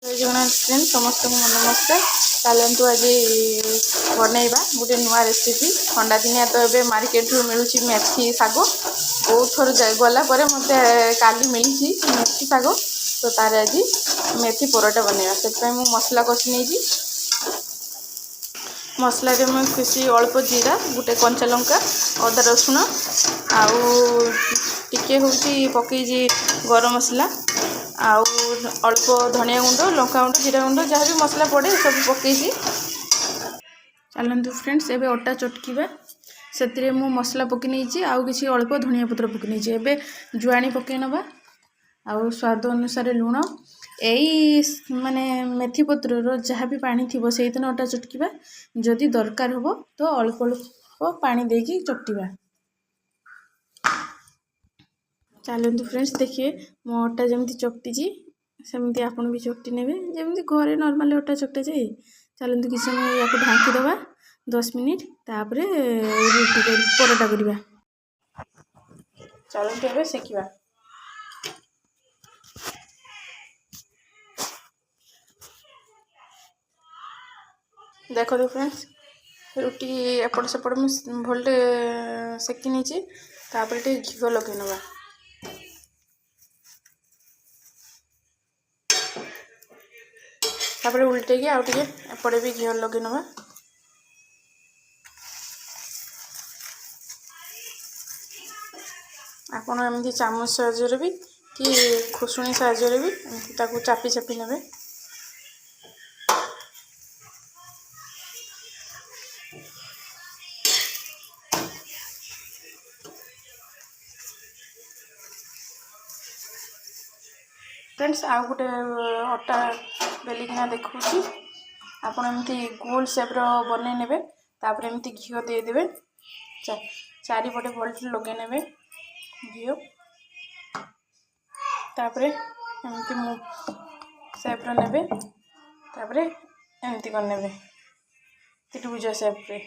जय जगन्नाथ फ्रेंड समस्त को नमस्कार। चलतु आज बनइबा गोटे नुआ रेसिपी ठंडा दिनिया तो ये मार्केट रू मिलूँ मेथी शाग बहुत थर गला मत काली मिली मेथी शाग तो तार आज मेथी परोटा बनइबा से मसला कषि नहीं मसला मुझे खुशी अल्प जीरा गोटे कंचा लंका अदा रसुण आउ टिके हूँ पकई गरम मसला आउ अल्प धनिया गुंड लंका गुंड जीरा गुंड जहाँ भी मसला पड़े सब पकई चलतु फ्रेंड्स एबे अटा चटकीबा से मु मसला पकई नहीं आउ किसी अल्प धनिया पत्र पकई नहीं एबे जुआणी पकई नबा आउ स्वाद अनुसार लुण यही माने मेथी पत्र जहाँ भी पानी थी से अटा चटकीबा जदि दरकार हो तो अल्प अल्प पानी देकी चटकीबा। चलतु फ्रेंड्स देखिए मो अटा जमी चकटी सेमती आपन भी चकटी ने जमी घरे नॉर्मल अटा चकटा जाए। चलतु किसी समय या ढांकीदबा 10 मिनिट तापर रुटी परोटा करवा। चलतु एबे सेकिबा। देखो तो फ्रेंड्स रुटी एपट सेपट भले सेकी नहीं तापर घी लगे नवा तापर उल्टे की आउटे एपटे भी घी लगे नवा आपन एमती चामच साहाय्य भी कि खुशुणी साहाय्य भी एमती चापी चापी नेबे। फ्रेंड्स आउ गोटे अटा बेलिकिना देखा आपन एमती गोल सेप्र बन ने तापर एमती घी देदेवे चारिपटे भल्टी लगे ने घी तापर एमती मु सेप्र ने तापर एमती करने त्रिभुज सेप्रे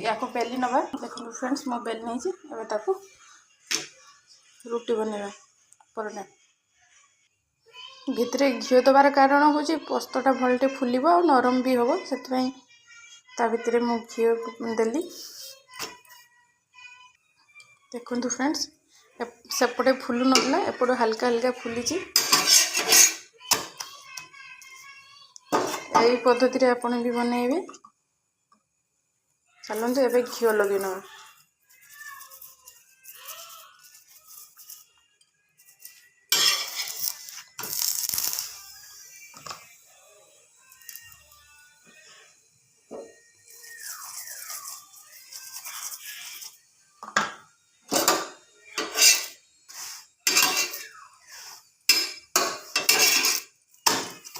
या बेली नवा। देखो फ्रेंड्स मो बेल नहीं रुटी बनवा परोटा भितरे घी दबार कारण हूँ पस्तटा भलटे फुल और नरम भी हम से भितर मु घी देली। देखो फ्रेंड्स सेपटे फुलु नला एपटे हल्का हल्का फुली यही पद्धति आपन भी बनइबे। चलते एबे घी लगे ना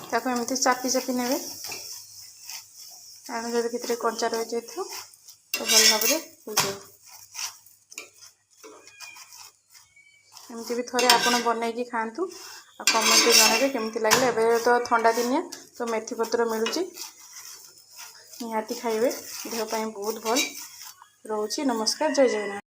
ताको एमती चापी चापी ने जब भितर कंचा रही जाए तो भल भाव एमती भी थोड़े आपन बनई खातु आ कमेंट जनइबे केमती लगे। एबे तो ठंडा दिनिया तो मेथी पत्र मिलूँ निहाती खाइबे देह बहुत भल रोची। नमस्कार जय जगन्नाथ।